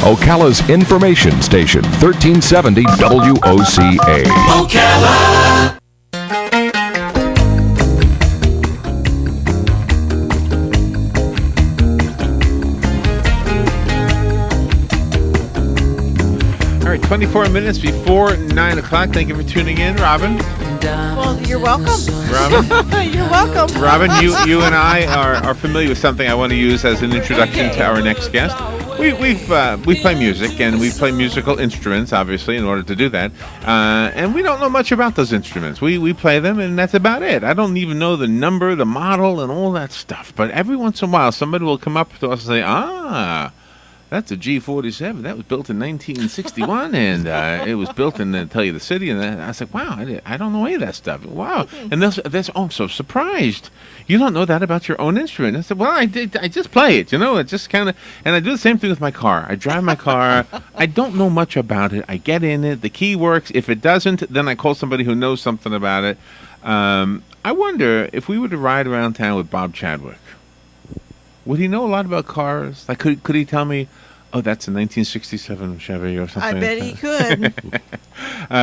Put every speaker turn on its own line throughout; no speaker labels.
Ocala's information station, 1370 WOCA.
Ocala.
All right, 24 minutes before 9 o'clock. Thank you for tuning in, Robin.
Well, you're welcome.
Robin,
You're welcome.
Robin, you and I are familiar with something I want to use as an introduction to our next guest. We play music, and we play musical instruments, obviously, in order to do that. And we don't know much about those instruments. We play them, and that's about it. I don't even know the number, the model, and all that stuff. But every once in a while, somebody will come up to us and say, that's a G47. That was built in 1961, and it was built in, tell you the city. And I was like, wow, I don't know any of that stuff. Wow. And I'm so surprised. You don't know that about your own instrument. I said, well, I just play it, It just kind of, and I do the same thing with my car. I drive my car. I don't know much about it. I get in it. The key works. If it doesn't, then I call somebody who knows something about it. I wonder if we were to ride around town with Bob Chadwick. Would he know a lot about cars? Like, could he tell me, oh, that's a 1967 Chevy or something?
I bet he could.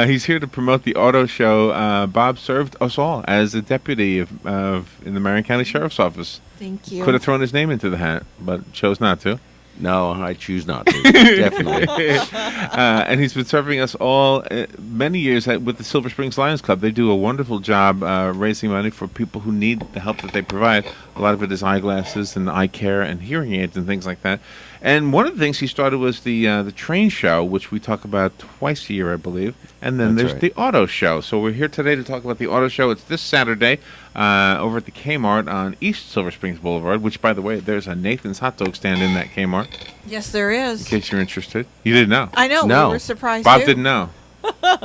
He's here to promote the auto show. Bob served us all as a deputy in the Marion County Sheriff's Office.
Thank you.
Could have thrown his name into the hat, but chose not to.
No, I choose not to. Definitely.
And he's been serving us all many years with the Silver Springs Lions Club. They do a wonderful job raising money for people who need the help that they provide. A lot of it is eyeglasses and eye care and hearing aids and things like that. And one of the things he started was the train show, which we talk about twice a year, I believe. And then there's the auto show. So we're here today to talk about the auto show. It's this Saturday over at the K-mart on East Silver Springs Boulevard, which, by the way, there's a Nathan's hot dog stand in that K-mart.
Yes, there is.
In case you're interested. You didn't know.
I know.
No.
We were surprised,
Bob
too.
didn't know.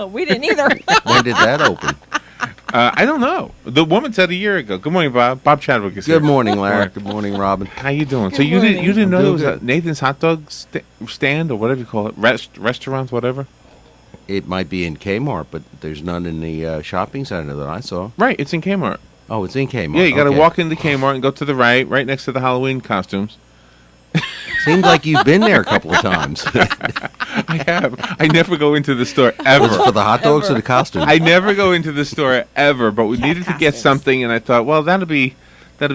We didn't either.
When did that open?
I don't know. The woman said a year ago. Good morning, Bob. Bob Chadwick is here.
Good morning, Larry. Good morning, Robin.
How you doing?
Good
So you
morning.
didn't know
I'm
there was
doing
a Nathan's hot dog stand or whatever you call it, restaurant, whatever.
It might be in Kmart, but there's none in the shopping center that I saw.
Right, it's in Kmart.
Oh, it's in Kmart.
Yeah, you got to
Okay.
walk into Kmart and go to the right next to the Halloween costumes.
Seems like you've been there a couple of times.
I have. I never go into the store ever.
Was it for the hot dogs or the costumes?
I never go into the store ever, but we needed to get
costumes.
something, and I thought, well, that'll be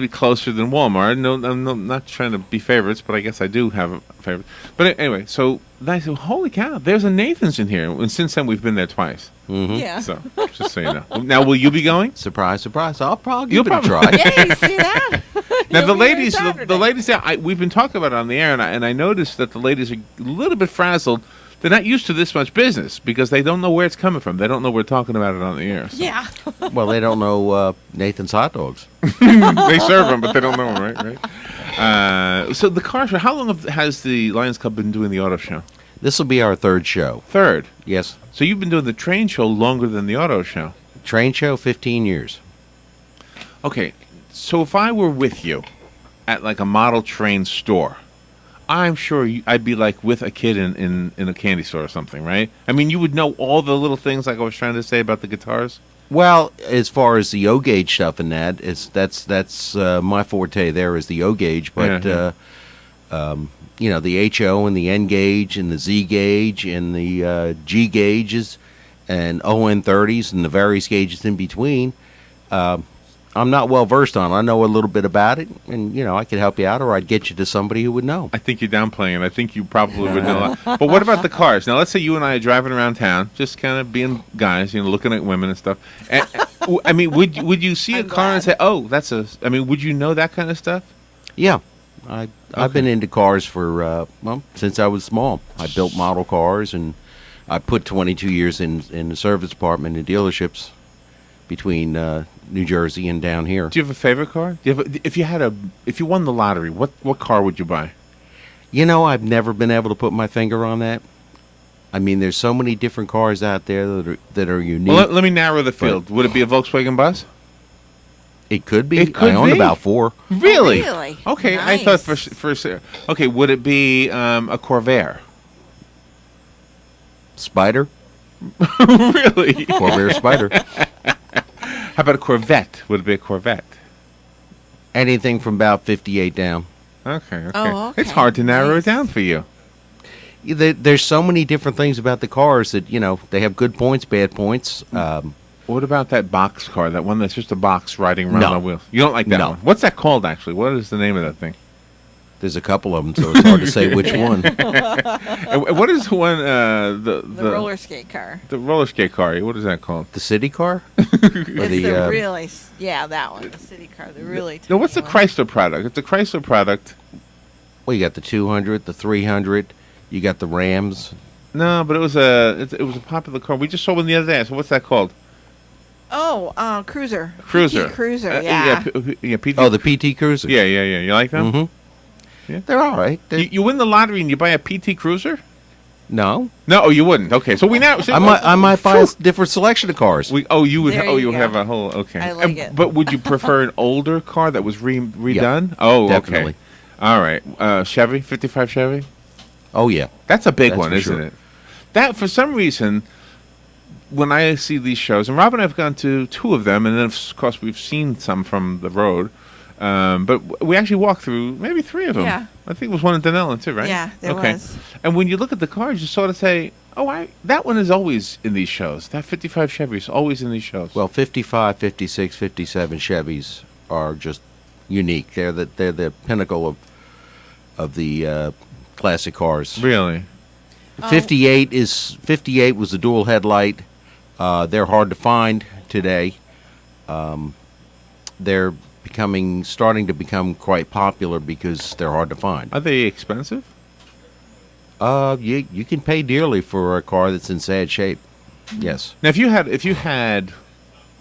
closer than Walmart. No, I'm not trying to be favorites, but I guess I do have a favorite. But anyway, so I said, holy cow, there's a Nathan's in here, and since then we've been there twice.
Mm-hmm.
Yeah.
So just so you know. Now, will you be going?
Surprise, surprise. I'll probably
You'll
give it a
probably-
try.
Yay, see that?
Now
You'll
the
be there
ladies,
Saturday.
the ladies, we've been talking about it on the air, and I noticed that the ladies are a little bit frazzled. They're not used to this much business because they don't know where it's coming from. They don't know we're talking about it on the air. So.
Yeah.
Well, they don't know Nathan's hot dogs.
They serve them, but they don't know them, right? So the car show. How long has the Lions Club been doing the auto show?
This will be our third show.
Third.
Yes.
So you've been doing the train show longer than the auto show.
Train show, 15 years.
Okay. So if I were with you at like a model train store, I'm sure I'd be like with a kid in a candy store or something, right? I mean, you would know all the little things like I was trying to say about the guitars.
Well, as far as the O gauge stuff and that's my forte. There is the O gauge, but the HO and the N gauge and the Z gauge and the G gauges and ON30s and the various gauges in between. I'm not well versed on. I know a little bit about it, and I could help you out, or I'd get you to somebody who would know.
I think you're downplaying it. I think you probably would know a lot. But what about the cars? Now, let's say you and I are driving around town, just kind of being guys, looking at women and stuff. And, I mean, would you see a car and say, "Oh, that's a"? I mean, would you know that kind of stuff?
Yeah, I've been into cars for since I was small. I built model cars, and I put 22 years in the service department in dealerships between New Jersey and down here.
Do you have a favorite car? If you won the lottery, what car would you buy?
I've never been able to put my finger on that. I mean, there's so many different cars out there that are unique.
Well, let me narrow the field. Would it be a Volkswagen Bus?
It could be.
It could
I own
be.
about 4.
Really?
Really?
Okay,
Nice.
I thought for okay. Would it be a Corvair?
Spider,
Really?
Corvair Spider.
How about a Corvette? Would it be a Corvette?
Anything from about 58 down.
Okay.
Oh, okay.
It's hard to narrow
Nice.
it down for you.
There's so many different things about the cars that they have good points, bad points.
What about that box car? That one that's just a box riding around
No.
on wheels. You don't like that
No.
one? What's that called actually? What is the name of that thing?
There's a couple of them, so it's hard to say which one.
And what is the one?
The roller skate car.
The roller skate car. What is that called?
The city car? Or
It's the really, that one, the city car, the really.
No, what's the
tiny one.
Chrysler product? It's a Chrysler product.
Well, you got the 200, the 300. You got the Rams.
No, but it was a popular car. We just saw one the other day. So what's that called?
Oh, Cruiser.
Cruiser.
PT Cruiser,
Yeah,
yeah.
PT.
Oh, the PT Cruiser.
Yeah. You like them?
Mm-hmm.
Yeah.
They're all right.
You win the lottery and you buy a PT Cruiser?
No,
No, you wouldn't. Okay, so we now.
I might buy a different selection of cars.
You would.
There
Oh,
you
you
go.
have a whole. Okay.
I like it.
But would you prefer an older car that was redone? Oh,
definitely.
okay. All right. Chevy, 55 Chevy.
Oh yeah,
That's a big
That's
one,
for
isn't
sure.
it? That for some reason, when I see these shows, and Rob and I have gone to 2 of them, and then of course we've seen some from the road. But we actually walked through maybe 3 of them.
Yeah.
I think it was one in Dunellen too, right?
Yeah, there was.
And when you look at the cars, you sort of say, "Oh, that one is always in these shows. That 55 Chevy is always in these shows."
well, 55, 56, 57 Chevys are just unique. They're the pinnacle of the classic cars.
really.
58 was a dual headlight. They're hard to find today. They're starting to become quite popular because they're hard to find.
Are they expensive?
You can pay dearly for a car that's in sad shape. Yes.
Now, if you had,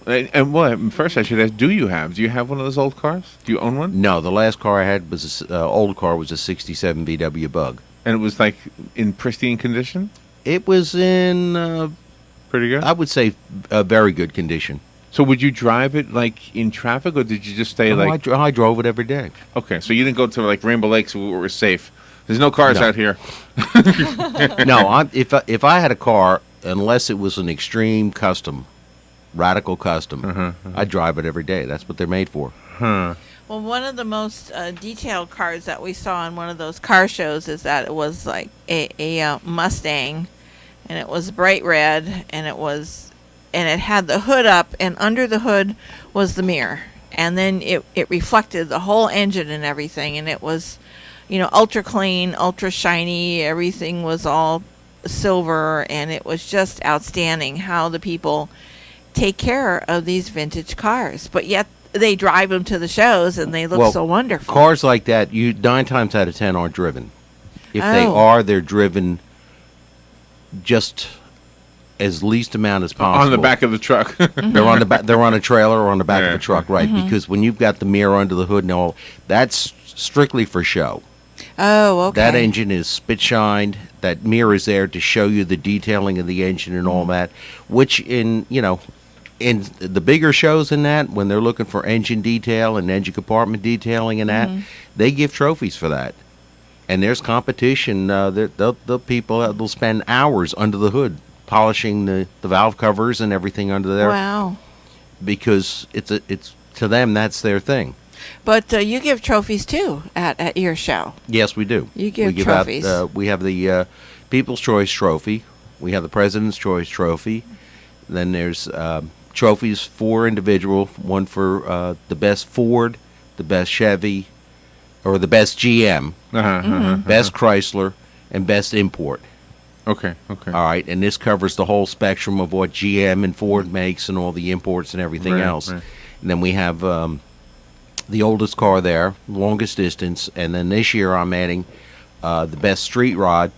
and well, first I should ask, do you have one of those old cars? Do you own one?
No, the last car I had was old car was a '67 VW Bug.
And it was like in pristine condition?
It was in,
Pretty good?
I would say, a very good condition.
So would you drive it like in traffic, or did you just stay like...
I drove it every day.
Okay, so you didn't go to like Rainbow Lakes where we're safe. There's no cars
No.
out here.
No, if I had a car, unless it was an extreme custom, radical custom, I'd drive it every day. That's what they're made for.
Huh.
Well, one of the most detailed cars that we saw in one of those car shows is that it was like a Mustang, and it was bright red, and it had the hood up, and under the hood was the mirror, and then it reflected the whole engine and everything, and it was, ultra clean, ultra shiny. Everything was all silver, and it was just outstanding how the people take care of these vintage cars, but yet they drive them to the shows and they look so wonderful.
Cars like that, 9 times out of 10 aren't driven. If they
Oh.
are, they're driven just as least amount as possible.
On the back of the truck.
They're on the back. They're on a trailer or on the back
Yeah.
of a truck, right? Because when you've got the mirror under the hood and all, that's strictly for show.
Oh, okay.
That engine is spit shined. That mirror is there to show you the detailing of the engine and all that. Which in the bigger shows than that, when they're looking for engine detail and engine compartment detailing and that, they give trophies for that. And there's competition. The people they'll spend hours under the hood polishing the valve covers and everything under there
Wow.
because it's to them that's their thing.
But you give trophies too at your show.
Yes, we do.
You give
we give
trophies.
Out, we have the People's Choice Trophy. We have the President's Choice Trophy. Then there's trophies for individual. One for the best Ford, the best Chevy, or the best GM, best Chrysler, and best import.
Okay.
All right, and this covers the whole spectrum of what GM and Ford makes and all the imports and everything
Right,
else.
right.
And then we have the oldest car there, longest distance, and then this year I'm adding the best street rod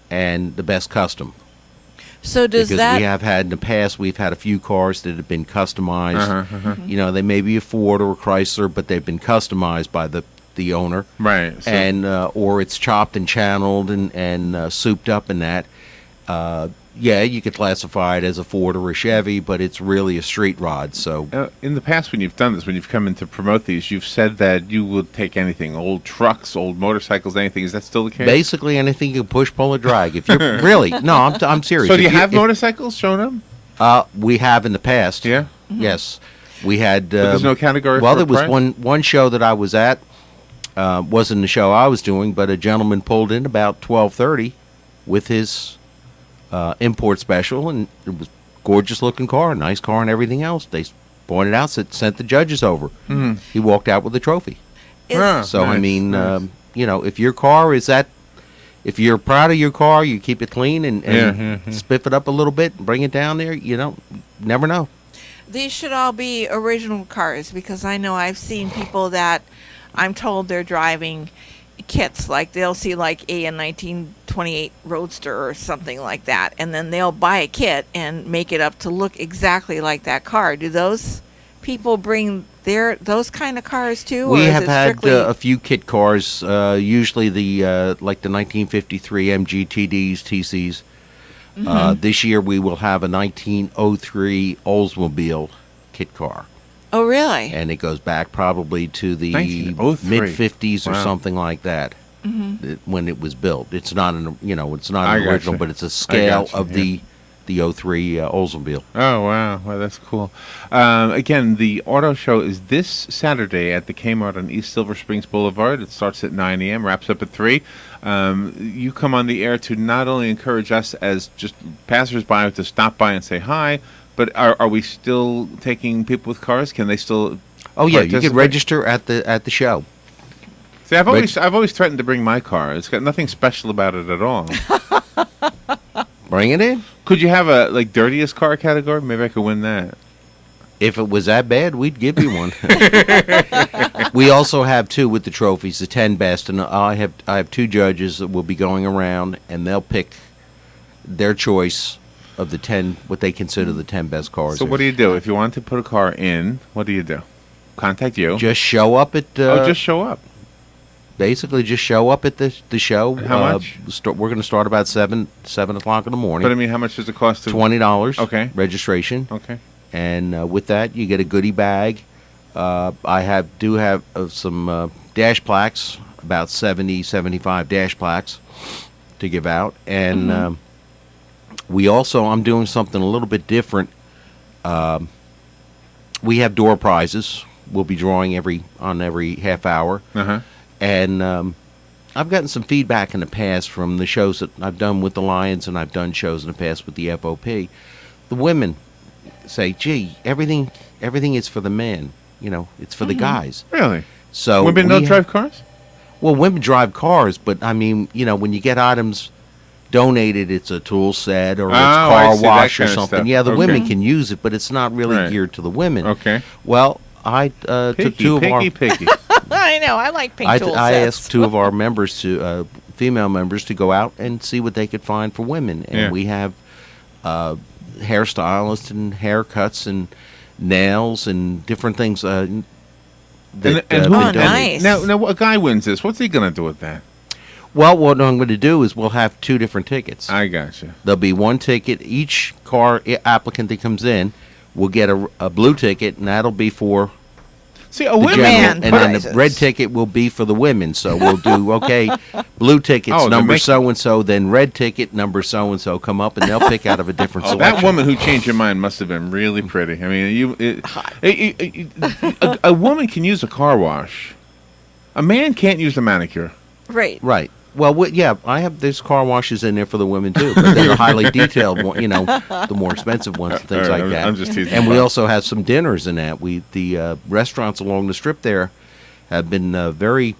and the best custom.
So does
Because
that?
we have had in the past, we've had a few cars that have been customized. You know, they may be a Ford or a Chrysler, but they've been customized by the owner.
Right. So,
And or it's chopped and channeled and souped up in that. Yeah, you could classify it as a Ford or a Chevy, but it's really a street rod. So
in the past, when you've done this, when you've come in to promote these, you've said that you would take anything, old trucks, old motorcycles, anything. Is that still the case?
basically anything you can push, pull, or drag. If you're really no, I'm serious.
So do
If
you have
if-
motorcycles shown up?
We have in the past.
Yeah.
Yes, we had.
But there's no category
Well,
for
there was
price?
one show that I was at. wasn't the show I was doing, but a gentleman pulled in about 12:30 with his import special, and it was a gorgeous looking car, nice car, and everything else. They pointed out, sent the judges over.
Mhm.
He walked out with a trophy.
Is-
Ah,
So I
nice,
mean,
nice.
if your car is that, if you're proud of your car, you keep it clean and
Yeah.
spiff it up a little bit, and bring it down there. Never know.
These should all be original cars because I know I've seen people that I'm told they're driving kits. Like they'll see like a 1928 Roadster or something like that, and then they'll buy a kit and make it up to look exactly like that car. Do those people bring those kind of cars too?
We
or is
have
it
had
strictly
a few kit cars, usually like the 1953 MG TDs, TCs. This year we will have a 1903 Oldsmobile kit car,
Oh, really?
and it goes back probably to the
1903.
mid 50s or
Wow.
something like that. When it was built, it's not it's not
I
an original,
gotcha.
but it's a scale
gotcha,
of the '03 Oldsmobile.
Oh, wow. Well, that's cool. Again, the auto show is this Saturday at the Kmart on East Silver Springs Boulevard. It starts at 9 a.m., wraps up at 3. You come on the air to not only encourage us as just passersby to stop by and say hi, but are we still taking people with cars? Can they still
Oh yeah, you
participate?
can register at the show.
See, I've always threatened to bring my car. It's got nothing special about it at all.
Bring it in.
Could you have a dirtiest car category? Maybe I could win that.
If it was that bad, we'd give you one. We also have two with the trophies, the 10 best, and I have two judges that will be going around, and they'll pick their choice of the 10, what they consider the 10 best cars.
So what do you do if you want to put a car in? What do you do? Contact you.
Just show up at.
just show up.
Basically, just show up at the show.
How much?
We're going to start about 7 o'clock in the morning.
But I mean, how much does it cost to?
$20.
Okay.
Registration.
Okay.
And with that, you get a goodie bag. I do have some dash plaques, about 75 dash plaques to give out. And I'm doing something a little bit different. We have door prizes. We'll be drawing every half hour.
Uh-huh.
And I've gotten some feedback in the past from the shows that I've done with the Lions, and I've done shows in the past with the FOP. The women say, "Gee, everything is for the men. It's for the guys."
Really?
So
Women don't drive cars?
Well, women drive cars, but I mean, when you get items donated, it's a tool set or it's
I
car
see, that
wash or
kind of
something.
stuff.
Yeah, the
Okay.
women can use it, but it's not really
Right.
geared to the women.
Okay.
Well, I took
Picky,
two of our.
picky.
I know. I like pink tool
I
sets.
asked two of our members female members, to go out and see what they could find for women, and
Yeah.
we have hairstylists and haircuts and nails and different things.
And
That,
who
been
Oh,
donated.
nice.
Now, a guy wins this. What's he going to do with that?
Well, what I'm going to do is we'll have two different tickets.
I gotcha.
There'll be one ticket. Each car applicant that comes in will get a blue ticket, and that'll be for
See, a
the
women.
general,
Man
and then the
prizes.
red ticket will be for the women. So we'll do blue tickets
Oh, they're
number
making-
so and so, then red ticket number so and so come up, and they'll pick out of a different
Oh,
selection.
that woman who changed your mind must have been really pretty. I mean, a woman can use a car wash. A man can't use a manicure.
Right.
Right. Well, there's car washes in there for the women too, but they're highly detailed, the more expensive ones, and things
All right,
like that.
I'm just teasing.
And we also have some dinners in that. The restaurants along the strip there have been very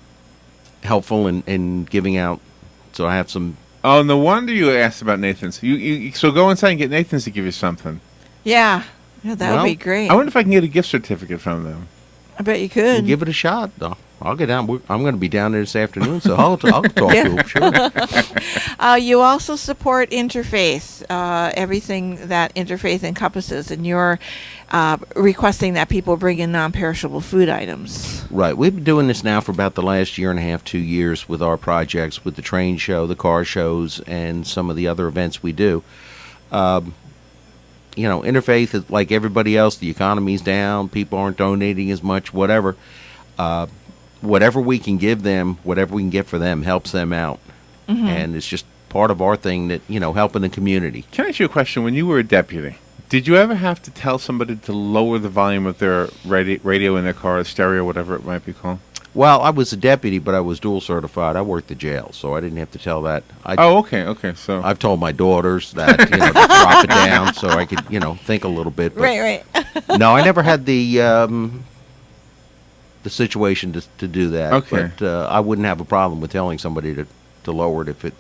helpful in giving out. So I have some.
Oh, no wonder you asked about Nathan's. So go inside and get Nathan's to give you something.
Yeah. Yeah, that
Well,
would be great.
I wonder if I can get a gift certificate from them.
I bet you could.
Give it a shot. I'll get down. I'm going to be down there this afternoon, so I'll talk to them. Sure.
You also support interfaith, everything that interfaith encompasses, and you're requesting that people bring in non-perishable food items.
Right. We've been doing this now for about the last year and a half, 2 years with our projects, with the train show, the car shows, and some of the other events we do. Interfaith is like everybody else. The economy's down. People aren't donating as much, whatever. Whatever we can give them, whatever we can get for them, helps them out. And it's just part of our thing that, helping the community.
Can I ask you a question? When you were a deputy, did you ever have to tell somebody to lower the volume of their radio in their car, stereo, whatever it might be called?
Well, I was a deputy, but I was dual certified. I worked the jail, so I didn't have to tell that.
Oh, okay. So
I've told my daughters that to drop it down so I could think a little bit. But
Right.
no, I never had the situation to do that.
Okay.
But I wouldn't have a problem with telling somebody to lower it if it.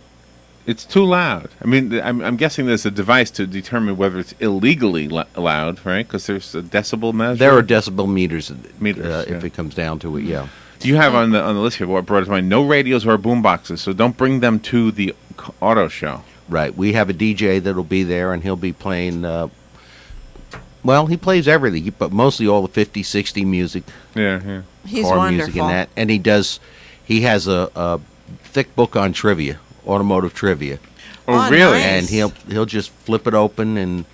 it's too loud. I mean, I'm guessing there's a device to determine whether it's illegally loud, right? Because there's a decibel measure.
There are decibel meters,
Meters,
if
yeah.
it comes down to it. Yeah.
You have on the list here what brought to mind no radios or boom boxes, so don't bring them to the auto show.
Right. We have a DJ that'll be there, and he'll be playing. Well, he plays everything, but mostly all the 50, 60 music,
Yeah.
He's
car
wonderful.
music, and that. And he has a thick book on trivia, automotive trivia,
Oh,
Oh,
really?
nice.
and he'll just flip it open, and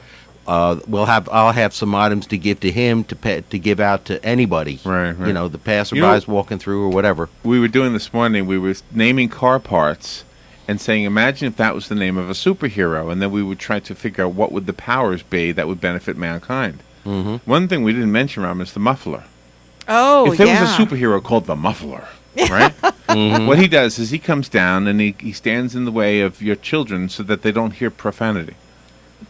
I'll have some items to give to him to give out to anybody.
Right.
The passerbys walking through or whatever.
We were doing this morning, we were naming car parts and saying, imagine if that was the name of a superhero, and then we would try to figure out what would the powers be that would benefit mankind.
Mm-hmm.
One thing we didn't mention, Ram, is the muffler.
Oh,
If there
yeah.
was a superhero called the muffler, right?
Mm-hmm.
What he does is he comes down and he stands in the way of your children so that they don't hear profanity.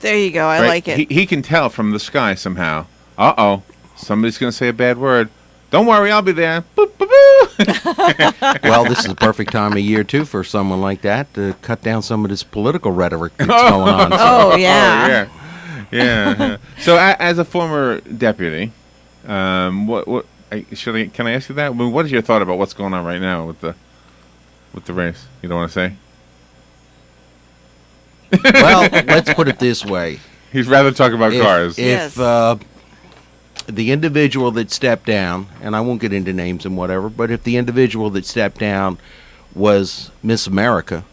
There you go. I
right?
like it.
He can tell from the sky somehow. Uh-oh, somebody's going to say a bad word. Don't worry, I'll be there. Boop, boop, boop.
Well, this is the perfect time of year too for someone like that to cut down some of this political rhetoric that's going on. So,
Oh, yeah.
Yeah. So, as a former deputy, can I ask you that? I mean, what is your thought about what's going on right now with the race? You don't want to say?
well, let's put it this way:
He'd rather talk about cars.
Yes.
If the individual that stepped down, and I won't get into names and whatever, but if the individual that stepped down was Miss America,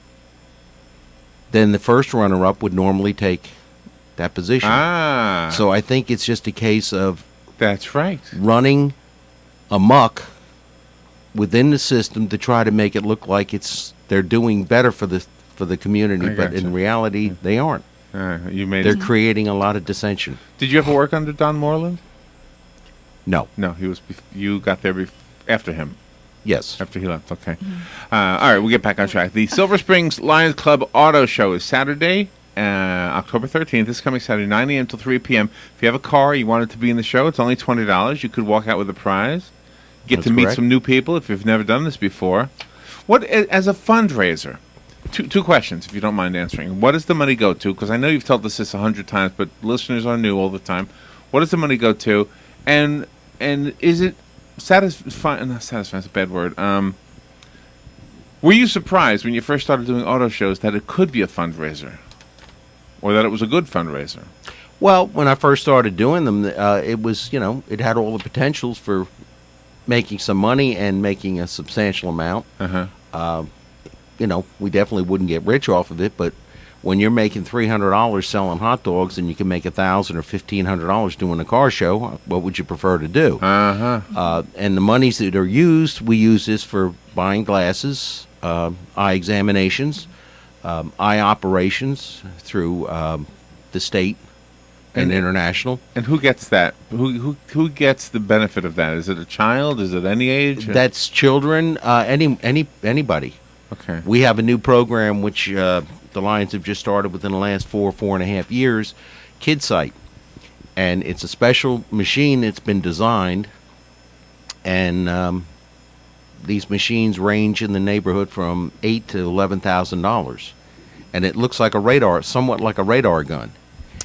then the first runner-up would normally take that position.
Ah,
So I think it's just a case of
that's right.
running amok within the system to try to make it look like they're doing better for the community,
I
but
gotcha.
in reality they aren't.
You made.
They're creating a lot of dissension.
Did you ever work under Don Moreland?
No.
No, he was. You got there after him.
Yes.
After he left, okay. All right, we'll get back on track. The Silver Springs Lions Club Auto Show is Saturday, October 13th. This coming Saturday, 9 a.m. till 3 p.m. If you have a car, you want it to be in the show, it's only $20. You could walk out with a prize. Get
That's
to meet
correct.
some new people if you've never done this before. What, as a fundraiser, two questions, if you don't mind answering. What does the money go to? Because I know you've told us this 100 times, but listeners are new all the time. What does the money go to? And is it satisfying? Not satisfying is a bad word. Were you surprised when you first started doing auto shows that it could be a fundraiser, or that it was a good fundraiser?
Well, when I first started doing them, it was, it had all the potentials for making some money and making a substantial amount.
Uh-huh.
We definitely wouldn't get rich off of it, but when you're making $300 selling hot dogs and you can make $1,000 or $1,500 doing a car show, what would you prefer to do?
Uh-huh.
And the monies that are used, we use this for buying glasses, eye examinations, eye operations through the state and international.
And who gets that? Who gets the benefit of that? Is it a child? Is it any age?
That's children, anybody.
Okay.
We have a new program which the Lions have just started within the last 4.5 years, KidSight. And it's a special machine that's been designed, and these machines range in the neighborhood from $8,000 to $11,000. And it looks like a radar, somewhat like a radar gun.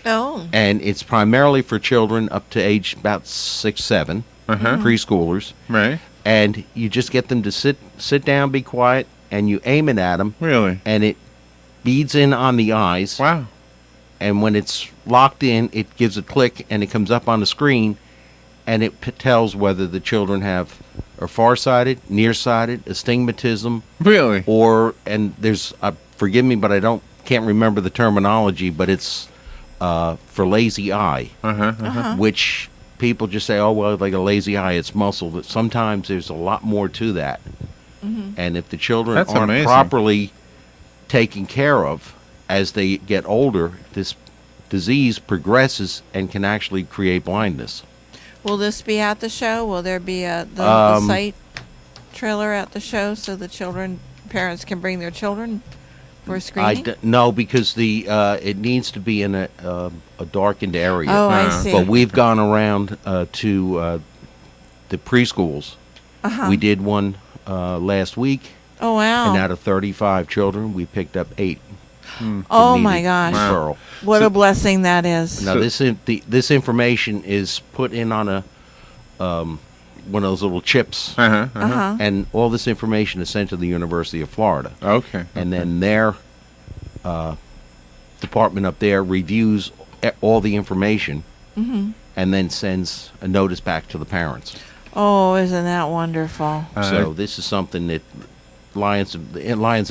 Oh.
And it's primarily for children up to age about 6, 7,
Uh-huh.
preschoolers.
Right.
And you just get them to sit down, be quiet, and you aim it at them,
Really?
and it beads in on the eyes.
Wow.
And when it's locked in, it gives a click, and it comes up on the screen, and it tells whether the children are farsighted, nearsighted, astigmatism,
Really?
and there's forgive me, but can't remember the terminology, but it's for lazy eye,
Uh-huh.
which people just say, oh well, like a lazy eye, it's muscle. But sometimes there's a lot more to that. And if the children
That's
aren't
amazing.
properly taken care of as they get older, this disease progresses and can actually create blindness.
Will this be at the show? Will there be the site? trailer at the show so the parents can bring their children for screening?
No, because it needs to be in a darkened area.
Oh, I see.
But we've gone around to the preschools.
Uh-huh.
We did one last week,
Oh, wow.
and out of 35 children, we picked up 8.
Oh,
needed
my gosh.
referral.
What a blessing that is.
Now, this information is put in on a one of those little chips,
Uh-huh.
and all this information is sent to the University of Florida.
Okay.
And then their department up there reviews all the information and then sends a notice back to the parents.
Oh, isn't that wonderful?
So this is something that Lions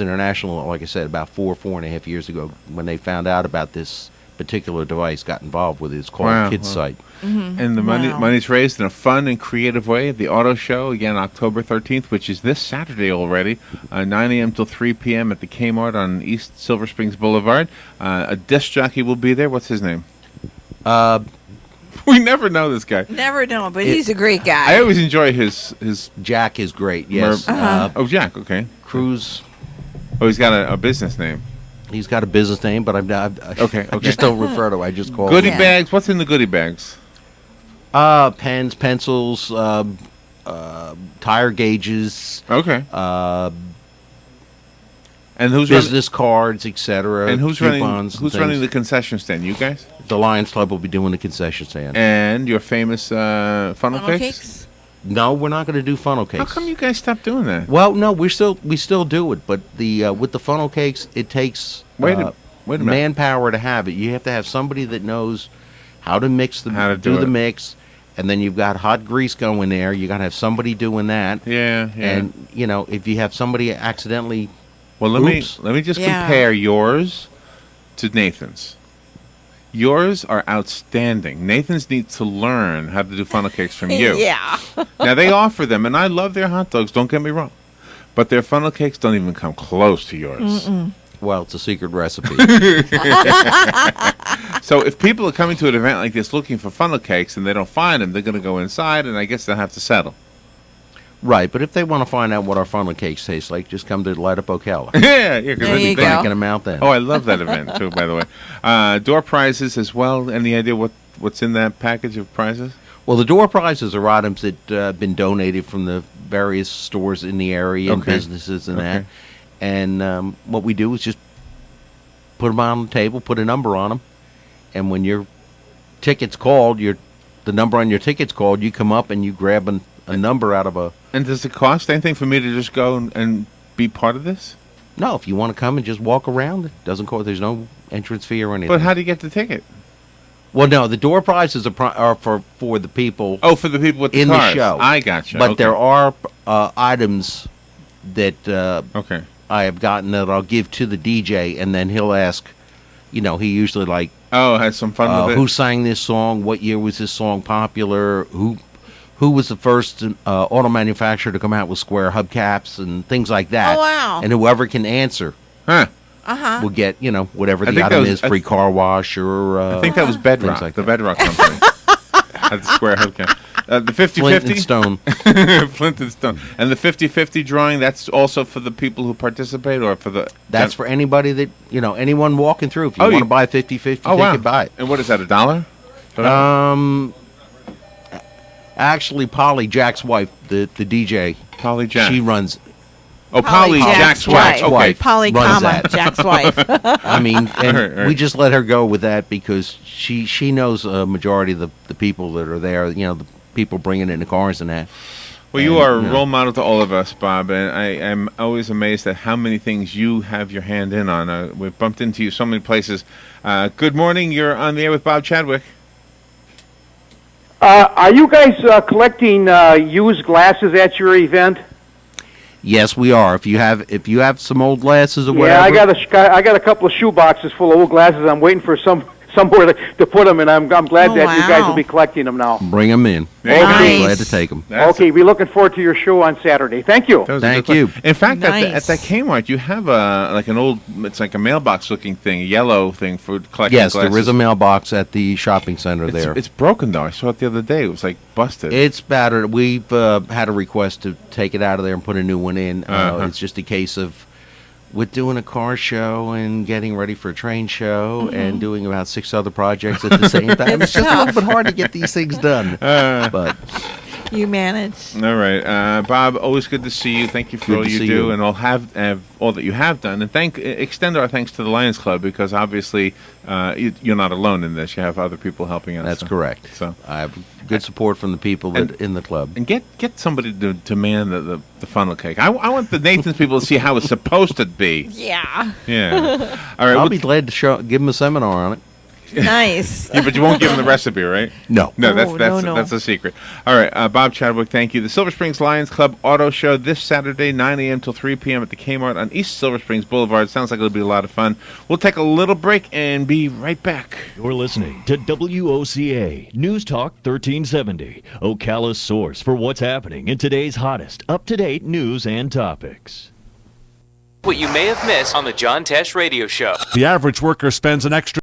International, like I said, about 4.5 years ago, when they found out about this particular device, got involved with it. It's called
Wow.
Kids Site.
And the money's raised in a fun and creative way at the auto show, again, October 13th, which is this Saturday already, 9 a.m. till 3 p.m. at the K-mart on East Silver Springs Boulevard. A disc jockey will be there. What's his name? We never know this guy.
Never know, but he's a great guy.
I always enjoy his
Jack is great, yes.
Oh, Jack, okay.
Cruz,
Oh, he's got a business name.
he's got a business name, but
Okay,
I just don't refer to it. I just call
Goodie
him.
bags. What's in the goodie bags?
Pens, pencils, tire gauges,
Okay. And who's
business cards, etc.
running? And who's
coupons and
running
things.
the concession stand? You guys?
The Lions Club will be doing the concession stand.
And your famous funnel
Funnel
cakes?
cakes?
No, we're not going to do funnel cakes.
How come you guys stopped doing that?
Well, no, we still do it, but the with the funnel cakes, it takes
Wait a minute.
manpower to have it. You have to have somebody that knows how to mix
How to do
the
it.
mix, and then you've got hot grease going there. You got to have somebody doing that.
Yeah.
And if you have somebody accidentally,
Well, let
Oops.
me just
Yeah.
compare yours to Nathan's. Yours are outstanding. Nathan's needs to learn how to do funnel cakes from you.
Yeah.
Now they offer them, and I love their hot dogs. Don't get me wrong, but their funnel cakes don't even come close to yours.
well, it's a secret recipe.
So if people are coming to an event like this looking for funnel cakes and they don't find them, they're going to go inside, and I guess they'll have to settle.
Right, but if they want to find out what our funnel cakes taste like, just come to Light Up Ocala.
Yeah, because
There you go.
Cracking them out then.
Oh, I love that event too. By the way, door prizes as well. Any idea what's in that package of prizes?
Well, the door prizes are items that have been donated from the various stores in the area and
Okay.
businesses and that.
Okay.
And what we do is just put them on the table, put a number on them, and when your ticket's called, the number on your ticket's called, you come up and you grab a number out of a...
And does it cost anything for me to just go and be part of this?
No, if you want to come and just walk around, it doesn't cost. There's no entrance fee or anything.
But how do you get the ticket?
Well, no, the door prizes are for the people
Oh, for the people with the
in the
cars.
show.
I gotcha.
But
okay.
there are items that
Okay.
I have gotten that I'll give to the DJ, and then he'll ask, he usually like,
Oh, had some fun with it.
who sang this song? What year was this song popular? Who was the first auto manufacturer to come out with square hubcaps and things like that?
Oh, wow.
And whoever can answer
Huh.
will get, whatever
I
the
think that
item
was-
is, free car wash or...
I think that was Bedrock,
like
the
that.
Bedrock company. At the Square Hubcap. The 50-50?
Flint and Stone.
Flint and Stone. And the 50-50 drawing, that's also for the people who participate or for the...
That's for anybody that, anyone walking through. If you
Oh,
want
you-
to buy a 50-50
Oh, wow.
ticket, buy it.
And what is that, $1?
Actually, Polly, Jack's wife, the DJ,
Polly Jack.
she runs.
Oh, Polly, Jack's wife. Okay.
Polly,
runs
comma,
that.
Jack's wife.
I mean, and
Right.
we just let her go with that because she knows a majority of the people that are there. The people bringing it in the cars and that.
Well, you are a
And,
role model to all of us, Bob, and I am always amazed at how many things you have your hand in on. We've bumped into you so many places. Good morning. You're on the air with Bob Chadwick.
Are you guys collecting used glasses at your event?
Yes, we are. If you have some old glasses or whatever.
Yeah, I got a couple of shoe boxes full of old glasses. I'm waiting for somewhere to put them, and I'm glad
Oh,
that you guys
wow.
will be collecting them now.
Bring them in.
There you go.
Nice.
Glad to take them.
That's-
Okay, we're looking forward to your show on Saturday. Thank you.
that was a
Thank
good
you.
question. In fact, at
Nice.
that Kmart, you have like an old, it's like a mailbox looking thing, a yellow thing for collecting
Yes,
glasses.
there is a mailbox at the shopping center there.
It's broken though. I saw it the other day. It was like busted.
It's battered. We've had a request to take it out of there and put a new one in.
Uh-huh.
It's just a case of with doing a car show and getting ready for a train show and doing about 6 other projects at the same time. It's just a little bit hard to get these things done. But
You manage.
All right, Bob. Always good to see you. Thank you for
Good
all
to
you
see
do,
you.
and all that you have done. And extend our thanks to the Lions Club because obviously you're not alone in this. You have other people helping us.
that's correct.
So
I have good support from the people in the club.
and get somebody to man the funnel cake. I want the Nathan's people to see how it's supposed to be.
Yeah.
Yeah. All right.
I'll
well,
be glad to give them a seminar on it.
Nice.
yeah, but you won't give them the recipe, right?
No.
No,
No, no.
that's a secret. All right, Bob Chadwick, thank you. The Silver Springs Lions Club Auto Show this Saturday, 9 a.m. till 3 p.m. at the Kmart on East Silver Springs Boulevard. Sounds like it'll be a lot of fun. We'll take a little break and be right back.
You're listening to WOCA News Talk 1370, Ocala's source for what's happening in today's hottest, up-to-date news and topics.
What you may have missed on the John Tesh Radio Show.
The average worker spends an extra